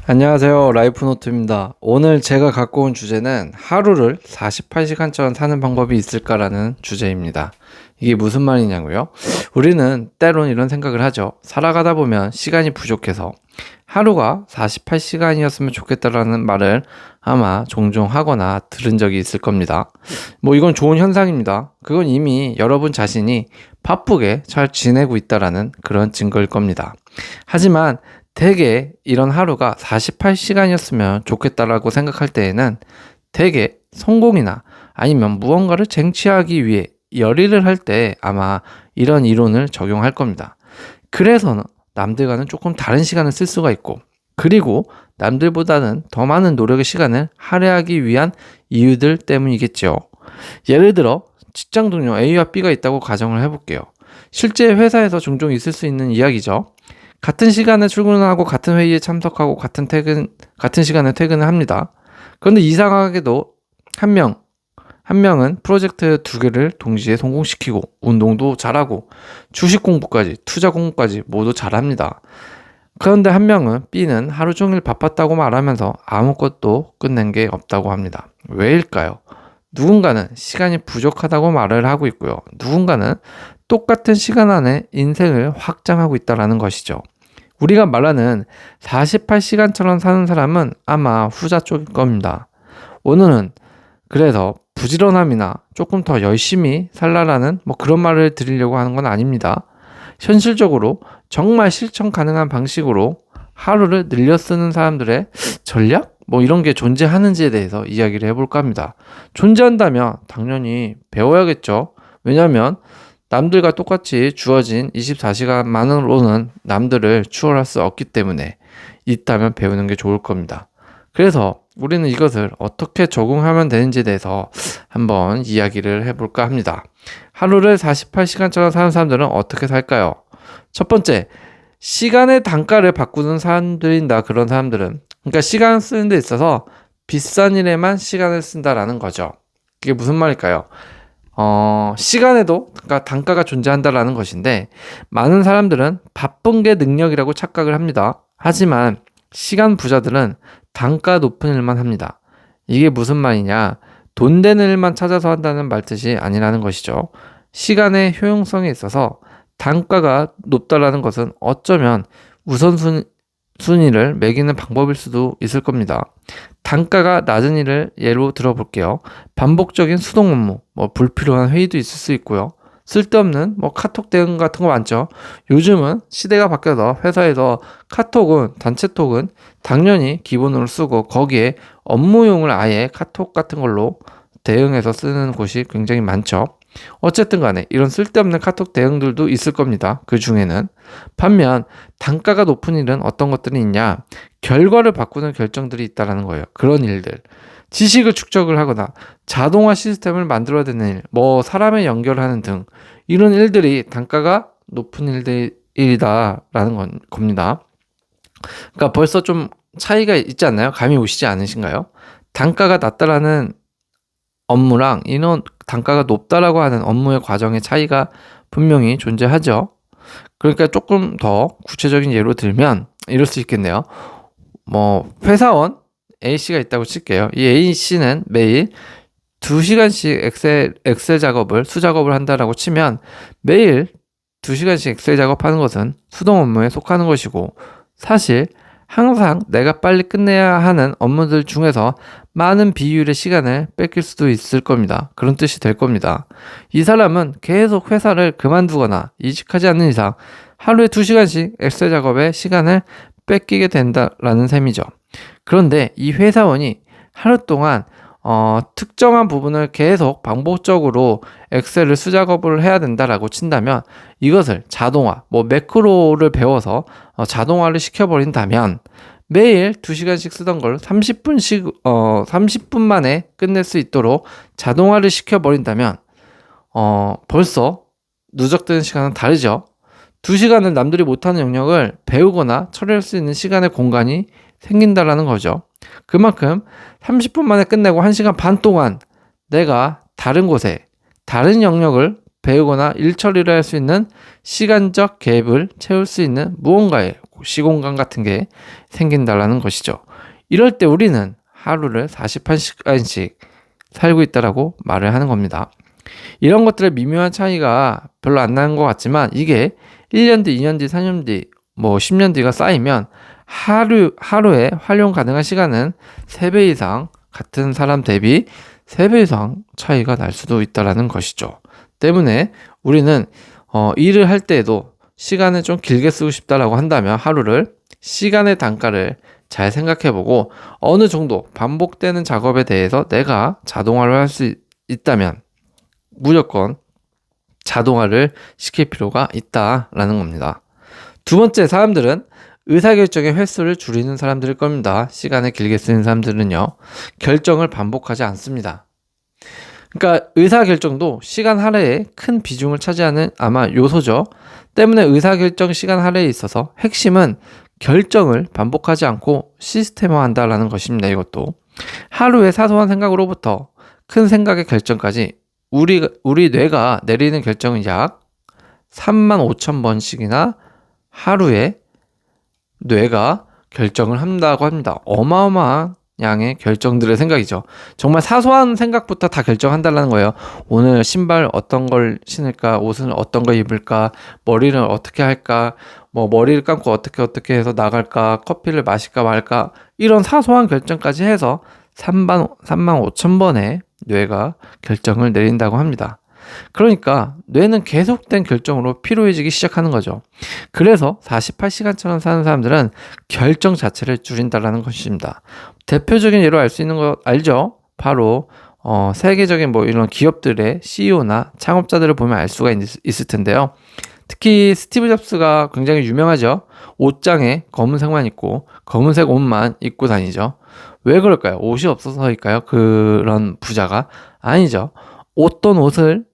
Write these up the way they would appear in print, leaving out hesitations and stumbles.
안녕하세요. 라이프노트입니다. 오늘 제가 갖고 온 주제는 하루를 48시간처럼 사는 방법이 있을까라는 주제입니다. 이게 무슨 말이냐고요? 우리는 때론 이런 생각을 하죠. 살아가다 보면 시간이 부족해서 하루가 48시간이었으면 좋겠다라는 말을 아마 종종 하거나 들은 적이 있을 겁니다. 이건 좋은 현상입니다. 그건 이미 여러분 자신이 바쁘게 잘 지내고 있다라는 그런 증거일 겁니다. 하지만 대개 이런 하루가 48시간이었으면 좋겠다라고 생각할 때에는 대개 성공이나 아니면 무언가를 쟁취하기 위해 열일을 할 때 아마 이런 이론을 적용할 겁니다. 그래서 남들과는 조금 다른 시간을 쓸 수가 있고, 그리고 남들보다는 더 많은 노력의 시간을 할애하기 위한 이유들 때문이겠죠. 예를 들어 직장 동료 A와 B가 있다고 가정을 해볼게요. 실제 회사에서 종종 있을 수 있는 이야기죠. 같은 시간에 출근하고 같은 회의에 참석하고 같은 시간에 퇴근을 합니다. 그런데 이상하게도 한 명은 프로젝트 2개를 동시에 성공시키고 운동도 잘하고 주식 공부까지 투자 공부까지 모두 잘합니다. 그런데 한 명은 B는 하루 종일 바빴다고 말하면서 아무것도 끝낸 게 없다고 합니다. 왜일까요? 누군가는 시간이 부족하다고 말을 하고 있고요. 누군가는 똑같은 시간 안에 인생을 확장하고 있다는 것이죠. 우리가 말하는 48시간처럼 사는 사람은 아마 후자 쪽일 겁니다. 오늘은 그래서 부지런함이나 조금 더 열심히 살라라는 그런 말을 드리려고 하는 건 아닙니다. 현실적으로 정말 실천 가능한 방식으로 하루를 늘려 쓰는 사람들의 전략? 이런 게 존재하는지에 대해서 이야기를 해볼까 합니다. 존재한다면 당연히 배워야겠죠. 왜냐하면 남들과 똑같이 주어진 24시간만으로는 남들을 추월할 수 없기 때문에 있다면 배우는 게 좋을 겁니다. 그래서 우리는 이것을 어떻게 적용하면 되는지에 대해서 한번 이야기를 해볼까 합니다. 하루를 48시간처럼 사는 사람들은 어떻게 살까요? 첫 번째, 시간의 단가를 바꾸는 사람들인다. 그런 사람들은 그러니까 시간 쓰는 데 있어서 비싼 일에만 시간을 쓴다라는 거죠. 그게 무슨 말일까요? 시간에도 단가가 존재한다라는 것인데, 많은 사람들은 바쁜 게 능력이라고 착각을 합니다. 하지만 시간 부자들은 단가 높은 일만 합니다. 이게 무슨 말이냐? 돈 되는 일만 찾아서 한다는 말 뜻이 아니라는 것이죠. 시간의 효용성에 있어서 단가가 높다라는 것은 어쩌면 우선순위를 매기는 방법일 수도 있을 겁니다. 단가가 낮은 일을 예로 들어볼게요. 반복적인 수동 업무, 불필요한 회의도 있을 수 있고요. 쓸데없는 카톡 대응 같은 거 많죠. 요즘은 시대가 바뀌어서 회사에서 단체톡은 당연히 기본으로 쓰고 거기에 업무용을 아예 카톡 같은 걸로 대응해서 쓰는 곳이 굉장히 많죠. 어쨌든 간에 이런 쓸데없는 카톡 대응들도 있을 겁니다. 그 중에는. 반면 단가가 높은 일은 어떤 것들이 있냐? 결과를 바꾸는 결정들이 있다는 거예요. 그런 일들. 지식을 축적을 하거나 자동화 시스템을 만들어내는 일, 사람을 연결하는 등 이런 일들이 단가가 높은 일이다라는 겁니다. 그러니까 벌써 좀 차이가 있지 않나요? 감이 오시지 않으신가요? 단가가 낮다라는 업무랑 이런 단가가 높다라고 하는 업무의 과정의 차이가 분명히 존재하죠. 그러니까 조금 더 구체적인 예로 들면 이럴 수 있겠네요. 회사원 A씨가 있다고 칠게요. 이 A씨는 매일 2시간씩 엑셀 작업을, 수작업을 한다라고 치면 매일 2시간씩 엑셀 작업하는 것은 수동 업무에 속하는 것이고, 사실 항상 내가 빨리 끝내야 하는 업무들 중에서 많은 비율의 시간을 뺏길 수도 있을 겁니다. 그런 뜻이 될 겁니다. 이 사람은 계속 회사를 그만두거나 이직하지 않는 이상 하루에 2시간씩 엑셀 작업에 시간을 뺏기게 된다라는 셈이죠. 그런데 이 회사원이 하루 동안 특정한 부분을 계속 반복적으로 엑셀을 수작업을 해야 된다라고 친다면, 이것을 자동화, 매크로를 배워서 자동화를 시켜버린다면 매일 2시간씩 쓰던 걸 30분 만에 끝낼 수 있도록 자동화를 시켜버린다면 벌써 누적되는 시간은 다르죠. 2시간은 남들이 못하는 영역을 배우거나 처리할 수 있는 시간의 공간이 생긴다라는 거죠. 그만큼 30분 만에 끝내고 1시간 반 동안 내가 다른 곳에 다른 영역을 배우거나 일 처리를 할 수 있는 시간적 갭을 채울 수 있는 무언가에 시공간 같은 게 생긴다라는 것이죠. 이럴 때 우리는 하루를 48시간씩 살고 있다라고 말을 하는 겁니다. 이런 것들의 미묘한 차이가 별로 안 나는 것 같지만 이게 1년 뒤, 2년 뒤, 4년 뒤, 10년 뒤가 쌓이면 하루에 활용 가능한 시간은 3배 이상, 같은 사람 대비 3배 이상 차이가 날 수도 있다라는 것이죠. 때문에 우리는 일을 할 때에도 시간을 좀 길게 쓰고 싶다라고 한다면 하루를 시간의 단가를 잘 생각해보고 어느 정도 반복되는 작업에 대해서 내가 자동화를 할 수 있다면 무조건 자동화를 시킬 필요가 있다라는 겁니다. 두 번째, 사람들은 의사결정의 횟수를 줄이는 사람들일 겁니다. 시간을 길게 쓰는 사람들은요, 결정을 반복하지 않습니다. 그러니까 의사결정도 시간 할애에 큰 비중을 차지하는 아마 요소죠. 때문에 의사결정 시간 할애에 있어서 핵심은 결정을 반복하지 않고 시스템화한다라는 것입니다. 이것도 하루의 사소한 생각으로부터 큰 생각의 결정까지 우리 뇌가 내리는 결정은 약 35,000번씩이나 하루에 뇌가 결정을 한다고 합니다. 어마어마한 양의 결정들의 생각이죠. 정말 사소한 생각부터 다 결정한다는 거예요. 오늘 신발 어떤 걸 신을까, 옷은 어떤 거 입을까, 머리를 어떻게 할까, 머리를 감고 어떻게 해서 나갈까, 커피를 마실까 말까, 이런 사소한 결정까지 해서 35,000번의 뇌가 결정을 내린다고 합니다. 그러니까 뇌는 계속된 결정으로 피로해지기 시작하는 거죠. 그래서 48시간처럼 사는 사람들은 결정 자체를 줄인다라는 것입니다. 대표적인 예로 알 수 있는 거 알죠? 바로 세계적인 이런 기업들의 CEO나 창업자들을 보면 알 수가 있을 텐데요. 특히 스티브 잡스가 굉장히 유명하죠. 옷장에 검은색만 입고 검은색 옷만 입고 다니죠. 왜 그럴까요? 옷이 없어서일까요? 그런 부자가? 아니죠. 어떤 옷을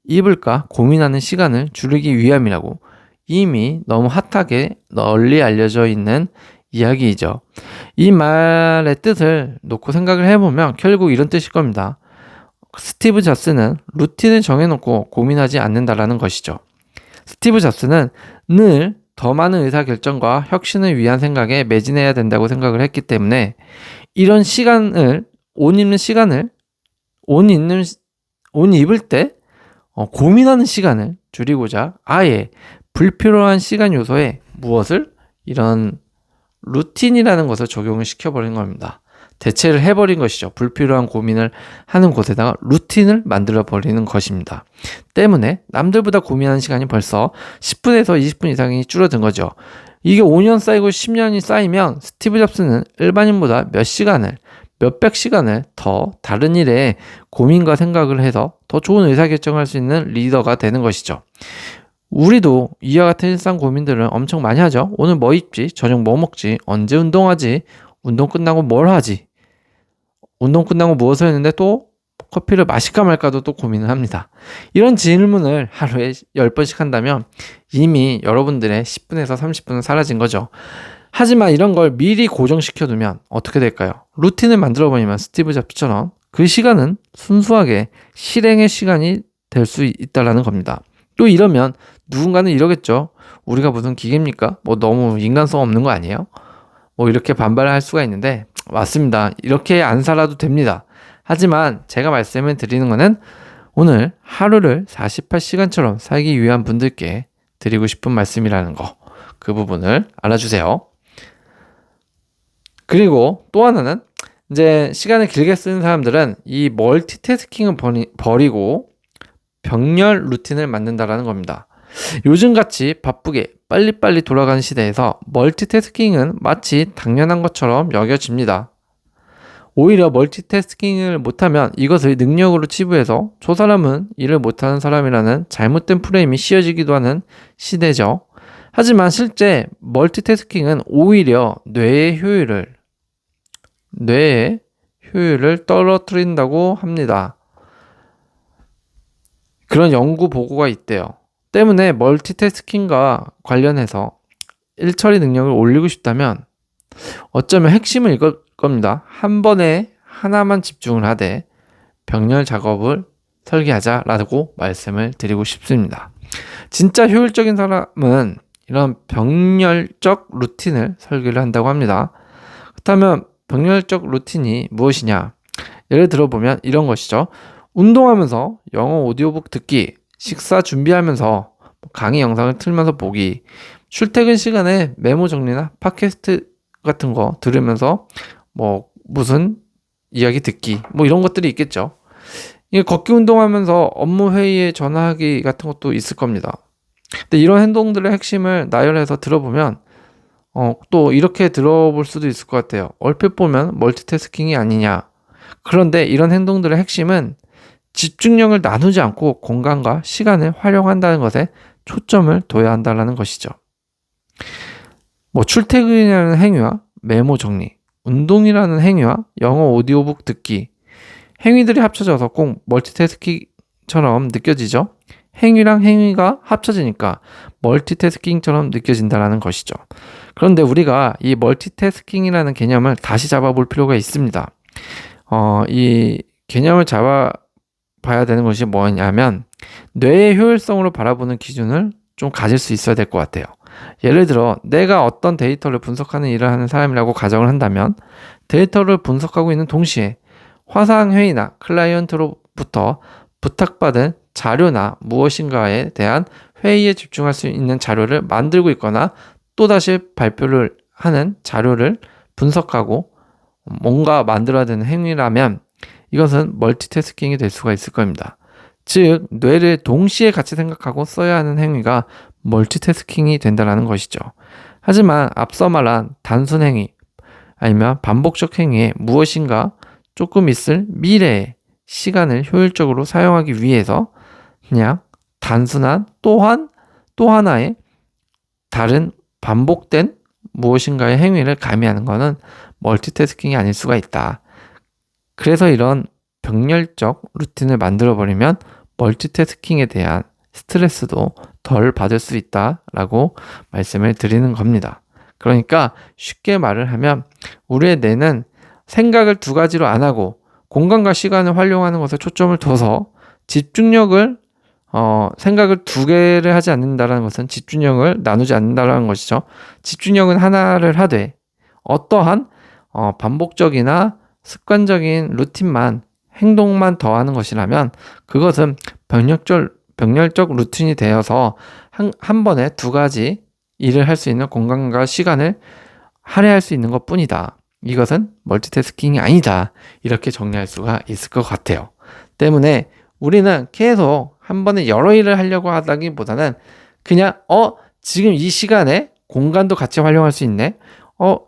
입을까 고민하는 시간을 줄이기 위함이라고 이미 너무 핫하게 널리 알려져 있는 이야기이죠. 이 말의 뜻을 놓고 생각을 해보면 결국 이런 뜻일 겁니다. 스티브 잡스는 루틴을 정해놓고 고민하지 않는다라는 것이죠. 스티브 잡스는 늘 더 많은 의사결정과 혁신을 위한 생각에 매진해야 된다고 생각을 했기 때문에 이런 시간을 옷 입을 때 고민하는 시간을 줄이고자 아예 불필요한 시간 요소에 무엇을? 이런 루틴이라는 것을 적용을 시켜버린 겁니다. 대체를 해버린 것이죠. 불필요한 고민을 하는 곳에다가 루틴을 만들어버리는 것입니다. 때문에 남들보다 고민하는 시간이 벌써 10분에서 20분 이상이 줄어든 거죠. 이게 5년 쌓이고 10년이 쌓이면 스티브 잡스는 일반인보다 몇백 시간을 더 다른 일에 고민과 생각을 해서 더 좋은 의사결정을 할 수 있는 리더가 되는 것이죠. 우리도 이와 같은 일상 고민들을 엄청 많이 하죠. 오늘 뭐 입지? 저녁 뭐 먹지? 언제 운동하지? 운동 끝나고 뭘 하지? 운동 끝나고 무엇을 했는데 또 커피를 마실까 말까도 또 고민을 합니다. 이런 질문을 하루에 10번씩 한다면 이미 여러분들의 10분에서 30분은 사라진 거죠. 하지만 이런 걸 미리 고정시켜두면 어떻게 될까요? 루틴을 만들어버리면 스티브 잡스처럼 그 시간은 순수하게 실행의 시간이 될 수 있다는 겁니다. 또 이러면 누군가는 이러겠죠. 우리가 무슨 기계입니까? 너무 인간성 없는 거 아니에요? 이렇게 반발할 수가 있는데 맞습니다. 이렇게 안 살아도 됩니다. 하지만 제가 말씀을 드리는 거는 오늘 하루를 48시간처럼 살기 위한 분들께 드리고 싶은 말씀이라는 거, 그 부분을 알아주세요. 그리고 또 하나는 이제 시간을 길게 쓰는 사람들은 이 멀티태스킹을 버리고 병렬 루틴을 만든다라는 겁니다. 요즘같이 바쁘게 빨리빨리 돌아가는 시대에서 멀티태스킹은 마치 당연한 것처럼 여겨집니다. 오히려 멀티태스킹을 못하면 이것을 능력으로 치부해서 저 사람은 일을 못하는 사람이라는 잘못된 프레임이 씌워지기도 하는 시대죠. 하지만 실제 멀티태스킹은 오히려 뇌의 효율을 떨어뜨린다고 합니다. 그런 연구 보고가 있대요. 때문에 멀티태스킹과 관련해서 일처리 능력을 올리고 싶다면 어쩌면 핵심은 이걸 겁니다. 한 번에 하나만 집중을 하되 병렬 작업을 설계하자라고 말씀을 드리고 싶습니다. 진짜 효율적인 사람은 이런 병렬적 루틴을 설계를 한다고 합니다. 그렇다면 병렬적 루틴이 무엇이냐? 예를 들어보면 이런 것이죠. 운동하면서 영어 오디오북 듣기, 식사 준비하면서 강의 영상을 틀면서 보기, 출퇴근 시간에 메모 정리나 팟캐스트 같은 거 들으면서 무슨 이야기 듣기, 이런 것들이 있겠죠. 이게 걷기 운동하면서 업무 회의에 전화하기 같은 것도 있을 겁니다. 근데 이런 행동들의 핵심을 나열해서 들어보면 또 이렇게 들어볼 수도 있을 것 같아요. 얼핏 보면 멀티태스킹이 아니냐. 그런데 이런 행동들의 핵심은 집중력을 나누지 않고 공간과 시간을 활용한다는 것에 초점을 둬야 한다는 것이죠. 출퇴근이라는 행위와 메모 정리, 운동이라는 행위와 영어 오디오북 듣기, 행위들이 합쳐져서 꼭 멀티태스킹처럼 느껴지죠. 행위랑 행위가 합쳐지니까 멀티태스킹처럼 느껴진다는 것이죠. 그런데 우리가 이 멀티태스킹이라는 개념을 다시 잡아볼 필요가 있습니다. 이 개념을 잡아봐야 되는 것이 뭐냐면 뇌의 효율성으로 바라보는 기준을 좀 가질 수 있어야 될 것 같아요. 예를 들어 내가 어떤 데이터를 분석하는 일을 하는 사람이라고 가정을 한다면 데이터를 분석하고 있는 동시에 화상회의나 클라이언트로부터 부탁받은 자료나 무엇인가에 대한 회의에 집중할 수 있는 자료를 만들고 있거나 또다시 발표를 하는 자료를 분석하고 뭔가 만들어야 되는 행위라면 이것은 멀티태스킹이 될 수가 있을 겁니다. 즉 뇌를 동시에 같이 생각하고 써야 하는 행위가 멀티태스킹이 된다는 것이죠. 하지만 앞서 말한 단순 행위 아니면 반복적 행위에 무엇인가 조금 있을 미래의 시간을 효율적으로 사용하기 위해서 그냥 단순한 또 하나의 다른 반복된 무엇인가의 행위를 가미하는 것은 멀티태스킹이 아닐 수가 있다. 그래서 이런 병렬적 루틴을 만들어버리면 멀티태스킹에 대한 스트레스도 덜 받을 수 있다라고 말씀을 드리는 겁니다. 그러니까 쉽게 말을 하면 우리의 뇌는 생각을 두 가지로 안 하고 공간과 시간을 활용하는 것에 초점을 둬서 집중력을 생각을 두 개를 하지 않는다는 것은 집중력을 나누지 않는다는 것이죠. 집중력은 하나를 하되 어떠한 반복적이나 습관적인 루틴만 행동만 더하는 것이라면 그것은 병렬적 루틴이 되어서 한 번에 두 가지 일을 할 수 있는 공간과 시간을 할애할 수 있는 것 뿐이다. 이것은 멀티태스킹이 아니다. 이렇게 정리할 수가 있을 것 같아요. 때문에 우리는 계속 한 번에 여러 일을 하려고 하다기보다는 그냥 지금 이 시간에 공간도 같이 활용할 수 있네.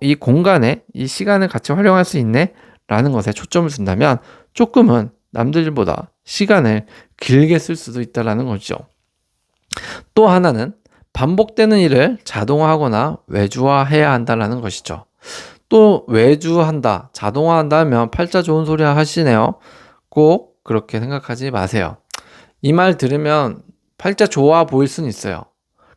이 공간에 이 시간을 같이 활용할 수 있네. 라는 것에 초점을 둔다면 조금은 남들보다 시간을 길게 쓸 수도 있다는 거죠. 또 하나는 반복되는 일을 자동화하거나 외주화해야 한다는 것이죠. 또 외주한다, 자동화한다 하면 팔자 좋은 소리 하시네요. 꼭 그렇게 생각하지 마세요. 이 말 들으면 팔자 좋아 보일 수는 있어요.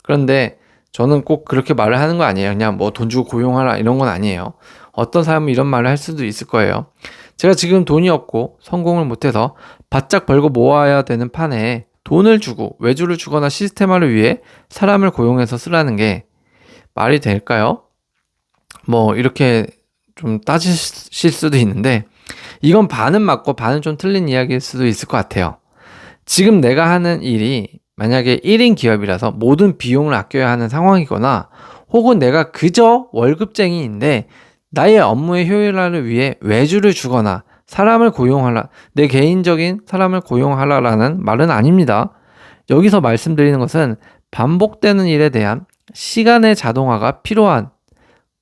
그런데 저는 꼭 그렇게 말을 하는 거 아니에요. 그냥 돈 주고 고용하라 이런 건 아니에요. 어떤 사람은 이런 말을 할 수도 있을 거예요. 제가 지금 돈이 없고 성공을 못해서 바짝 벌고 모아야 되는 판에 돈을 주고 외주를 주거나 시스템화를 위해 사람을 고용해서 쓰라는 게 말이 될까요? 이렇게 좀 따지실 수도 있는데 이건 반은 맞고 반은 좀 틀린 이야기일 수도 있을 것 같아요. 지금 내가 하는 일이 만약에 1인 기업이라서 모든 비용을 아껴야 하는 상황이거나 혹은 내가 그저 월급쟁이인데 나의 업무의 효율화를 위해 외주를 주거나 사람을 고용하라, 내 개인적인 사람을 고용하라라는 말은 아닙니다. 여기서 말씀드리는 것은 반복되는 일에 대한 시간의 자동화가 필요한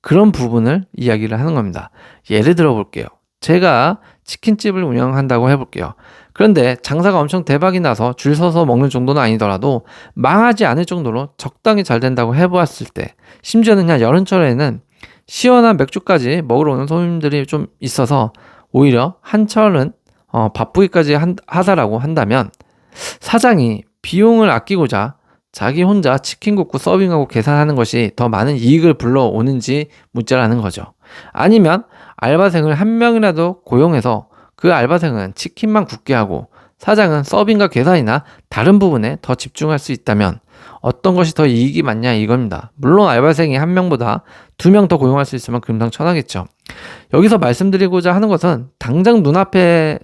그런 부분을 이야기를 하는 겁니다. 예를 들어 볼게요. 제가 치킨집을 운영한다고 해볼게요. 그런데 장사가 엄청 대박이 나서 줄 서서 먹는 정도는 아니더라도 망하지 않을 정도로 적당히 잘 된다고 해보았을 때 심지어는 그냥 여름철에는 시원한 맥주까지 먹으러 오는 손님들이 좀 있어서 오히려 한철은 바쁘기까지 하다라고 한다면 사장이 비용을 아끼고자 자기 혼자 치킨 굽고 서빙하고 계산하는 것이 더 많은 이익을 불러오는지 문제라는 거죠. 아니면 알바생을 한 명이라도 고용해서 그 알바생은 치킨만 굽게 하고 사장은 서빙과 계산이나 다른 부분에 더 집중할 수 있다면 어떤 것이 더 이익이 많냐 이겁니다. 물론 알바생이 한 명보다 두 명 더 고용할 수 있으면 금상첨화겠죠. 여기서 말씀드리고자 하는 것은 당장 눈앞에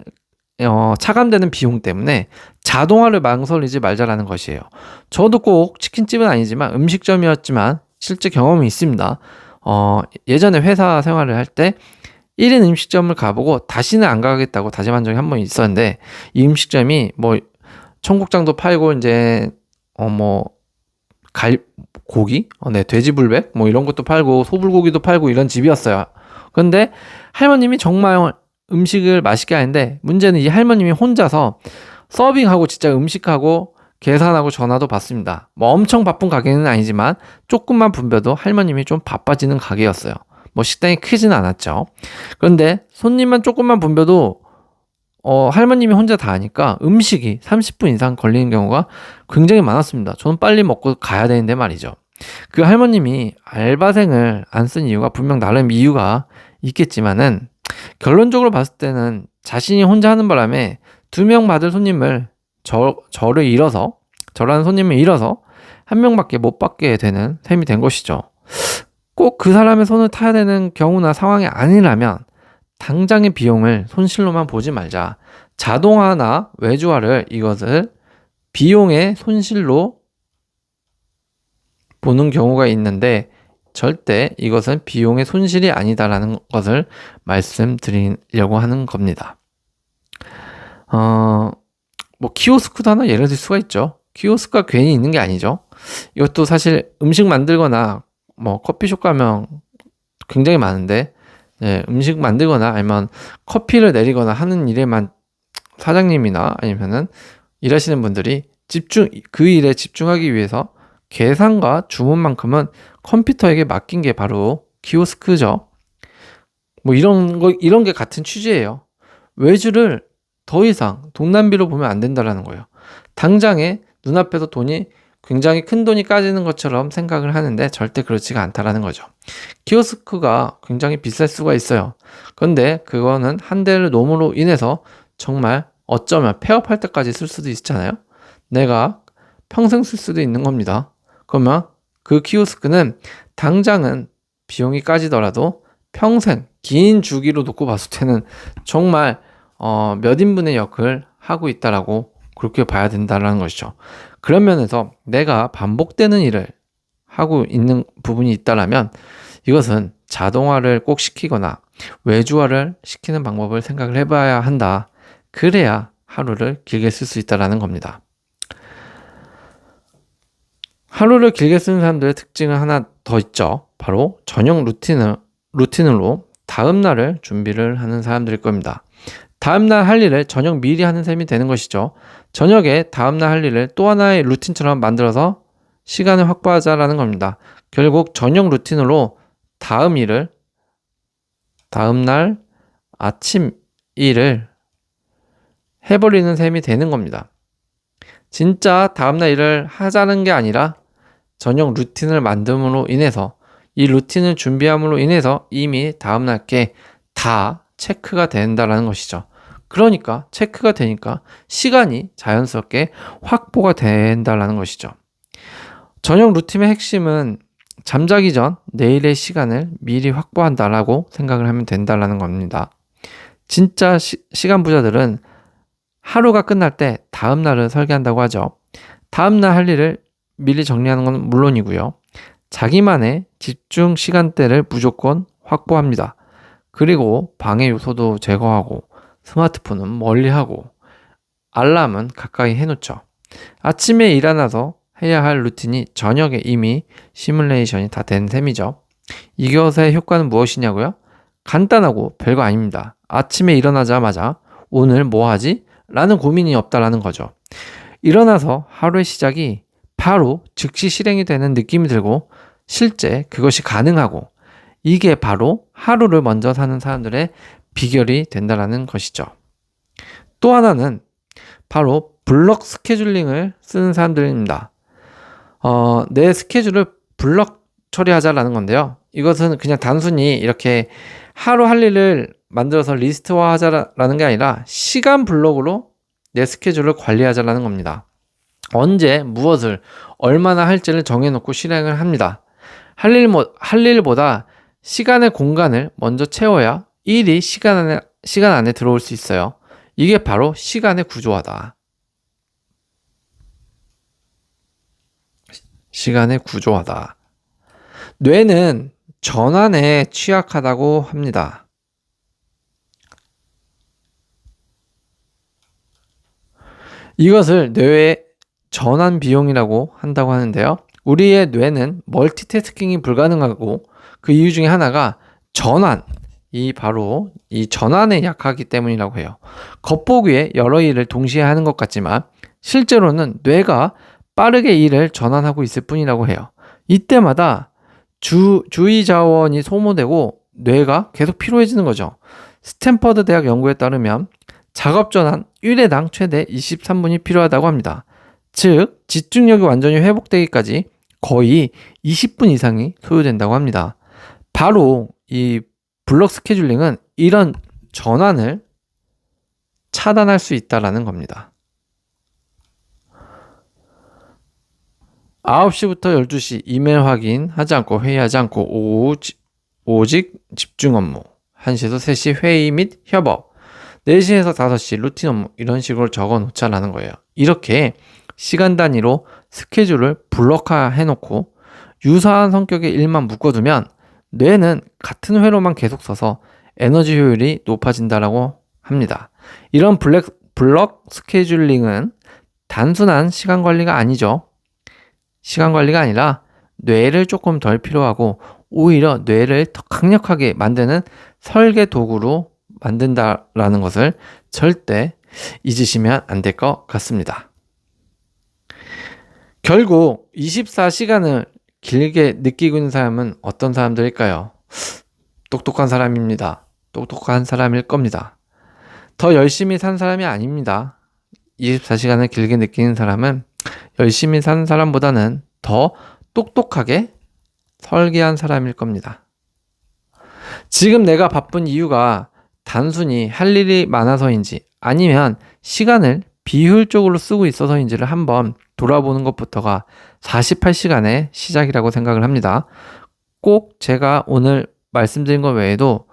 차감되는 비용 때문에 자동화를 망설이지 말자라는 것이에요. 저도 꼭 치킨집은 아니지만 음식점이었지만 실제 경험이 있습니다. 예전에 회사 생활을 할 때 1인 음식점을 가보고 다시는 안 가겠다고 다짐한 적이 한 번 있었는데, 이 음식점이 뭐 청국장도 팔고 이제 고기, 네, 돼지불백 뭐 이런 것도 팔고 소불고기도 팔고 이런 집이었어요. 근데 할머님이 정말 음식을 맛있게 하는데, 문제는 이 할머님이 혼자서 서빙하고 진짜 음식하고 계산하고 전화도 받습니다. 뭐 엄청 바쁜 가게는 아니지만 조금만 분벼도 할머님이 좀 바빠지는 가게였어요. 뭐 식당이 크지는 않았죠. 그런데 손님만 조금만 분벼도 할머님이 혼자 다 하니까 음식이 30분 이상 걸리는 경우가 굉장히 많았습니다. 저는 빨리 먹고 가야 되는데 말이죠. 그 할머님이 알바생을 안 쓴 이유가 분명 나름 이유가 있겠지만은, 결론적으로 봤을 때는 자신이 혼자 하는 바람에 2명 받을 손님을 저라는 손님을 잃어서 1명밖에 못 받게 되는 셈이 된 것이죠. 꼭 그 사람의 손을 타야 되는 경우나 상황이 아니라면 당장의 비용을 손실로만 보지 말자. 자동화나 외주화를 이것을 비용의 손실로 보는 경우가 있는데, 절대 이것은 비용의 손실이 아니다라는 것을 말씀드리려고 하는 겁니다. 뭐 키오스크도 하나 예를 들 수가 있죠. 키오스크가 괜히 있는 게 아니죠. 이것도 사실 음식 만들거나 뭐 커피숍 가면 굉장히 많은데, 음식 만들거나 아니면 커피를 내리거나 하는 일에만 사장님이나 아니면은 일하시는 분들이 그 일에 집중하기 위해서 계산과 주문만큼은 컴퓨터에게 맡긴 게 바로 키오스크죠. 뭐 이런 게 같은 취지예요. 외주를 더 이상 돈 낭비로 보면 안 된다라는 거예요. 당장에 눈앞에서 돈이 굉장히 큰 돈이 까지는 것처럼 생각을 하는데 절대 그렇지가 않다라는 거죠. 키오스크가 굉장히 비쌀 수가 있어요. 그런데 그거는 한 대를 놈으로 인해서 정말 어쩌면 폐업할 때까지 쓸 수도 있잖아요. 내가 평생 쓸 수도 있는 겁니다. 그러면 그 키오스크는 당장은 비용이 까지더라도 평생 긴 주기로 놓고 봤을 때는 정말 몇 인분의 역을 하고 있다라고 그렇게 봐야 된다는 것이죠. 그런 면에서 내가 반복되는 일을 하고 있는 부분이 있다라면 이것은 자동화를 꼭 시키거나 외주화를 시키는 방법을 생각을 해봐야 한다. 그래야 하루를 길게 쓸 수 있다라는 겁니다. 하루를 길게 쓰는 사람들의 특징은 하나 더 있죠. 바로 저녁 루틴으로 다음날을 준비를 하는 사람들일 겁니다. 다음날 할 일을 저녁 미리 하는 셈이 되는 것이죠. 저녁에 다음날 할 일을 또 하나의 루틴처럼 만들어서 시간을 확보하자라는 겁니다. 결국 저녁 루틴으로 다음날 아침 일을 해버리는 셈이 되는 겁니다. 진짜 다음날 일을 하자는 게 아니라 저녁 루틴을 만듦으로 인해서, 이 루틴을 준비함으로 인해서 이미 다음날 게 다 체크가 된다라는 것이죠. 그러니까 체크가 되니까 시간이 자연스럽게 확보가 된다라는 것이죠. 저녁 루틴의 핵심은 잠자기 전 내일의 시간을 미리 확보한다라고 생각을 하면 된다라는 겁니다. 진짜 시간 부자들은 하루가 끝날 때 다음날을 설계한다고 하죠. 다음날 할 일을 미리 정리하는 건 물론이고요. 자기만의 집중 시간대를 무조건 확보합니다. 그리고 방해 요소도 제거하고 스마트폰은 멀리하고 알람은 가까이 해놓죠. 아침에 일어나서 해야 할 루틴이 저녁에 이미 시뮬레이션이 다 된 셈이죠. 이것의 효과는 무엇이냐고요? 간단하고 별거 아닙니다. 아침에 일어나자마자 오늘 뭐 하지? 라는 고민이 없다라는 거죠. 일어나서 하루의 시작이 바로 즉시 실행이 되는 느낌이 들고 실제 그것이 가능하고, 이게 바로 하루를 먼저 사는 사람들의 비결이 된다라는 것이죠. 또 하나는 바로 블럭 스케줄링을 쓰는 사람들입니다. 내 스케줄을 블럭 처리하자라는 건데요. 이것은 그냥 단순히 이렇게 하루 할 일을 만들어서 리스트화 하자라는 게 아니라 시간 블럭으로 내 스케줄을 관리하자라는 겁니다. 언제 무엇을 얼마나 할지를 정해놓고 실행을 합니다. 할 일보다 시간의 공간을 먼저 채워야 일이 시간 안에 들어올 수 있어요. 이게 바로 시간의 구조화다. 시간의 구조화다. 뇌는 전환에 취약하다고 합니다. 이것을 뇌의 전환 비용이라고 한다고 하는데요. 우리의 뇌는 멀티태스킹이 불가능하고 그 이유 중에 하나가 바로 이 전환에 약하기 때문이라고 해요. 겉보기에 여러 일을 동시에 하는 것 같지만 실제로는 뇌가 빠르게 일을 전환하고 있을 뿐이라고 해요. 이때마다 주의 자원이 소모되고 뇌가 계속 피로해지는 거죠. 스탠퍼드 대학 연구에 따르면 작업 전환 1회당 최대 23분이 필요하다고 합니다. 즉, 집중력이 완전히 회복되기까지 거의 20분 이상이 소요된다고 합니다. 바로 이 블록 스케줄링은 이런 전환을 차단할 수 있다는 겁니다. 9시부터 12시 이메일 확인하지 않고 회의하지 않고 오직 집중 업무. 1시에서 3시 회의 및 협업. 4시에서 5시 루틴 업무. 이런 식으로 적어 놓자라는 거예요. 이렇게 시간 단위로 스케줄을 블록화해 놓고 유사한 성격의 일만 묶어두면 뇌는 같은 회로만 계속 써서 에너지 효율이 높아진다라고 합니다. 이런 블록 스케줄링은 단순한 시간 관리가 아니죠. 시간 관리가 아니라 뇌를 조금 덜 필요하고 오히려 뇌를 더 강력하게 만드는 설계 도구로 만든다라는 것을 절대 잊으시면 안 될 것 같습니다. 결국 24시간을 길게 느끼고 있는 사람은 어떤 사람들일까요? 똑똑한 사람입니다. 똑똑한 사람일 겁니다. 더 열심히 산 사람이 아닙니다. 24시간을 길게 느끼는 사람은 열심히 산 사람보다는 더 똑똑하게 설계한 사람일 겁니다. 지금 내가 바쁜 이유가 단순히 할 일이 많아서인지 아니면 시간을 비효율적으로 쓰고 있어서인지를 한번 돌아보는 것부터가 48시간의 시작이라고 생각을 합니다. 꼭 제가 오늘 말씀드린 것 외에도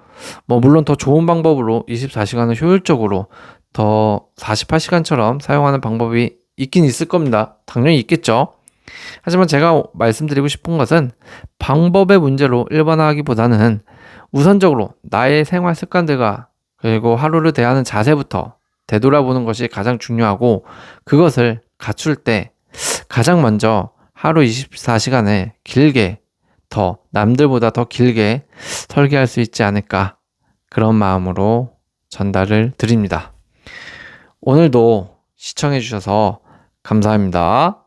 물론 더 좋은 방법으로 24시간을 효율적으로 더 48시간처럼 사용하는 방법이 있긴 있을 겁니다. 당연히 있겠죠. 하지만 제가 말씀드리고 싶은 것은 방법의 문제로 일반화하기보다는 우선적으로 나의 생활 습관들과 그리고 하루를 대하는 자세부터 되돌아보는 것이 가장 중요하고 그것을 갖출 때 가장 먼저 하루 24시간을 길게 남들보다 더 길게 설계할 수 있지 않을까 그런 마음으로 전달을 드립니다. 오늘도 시청해 주셔서 감사합니다.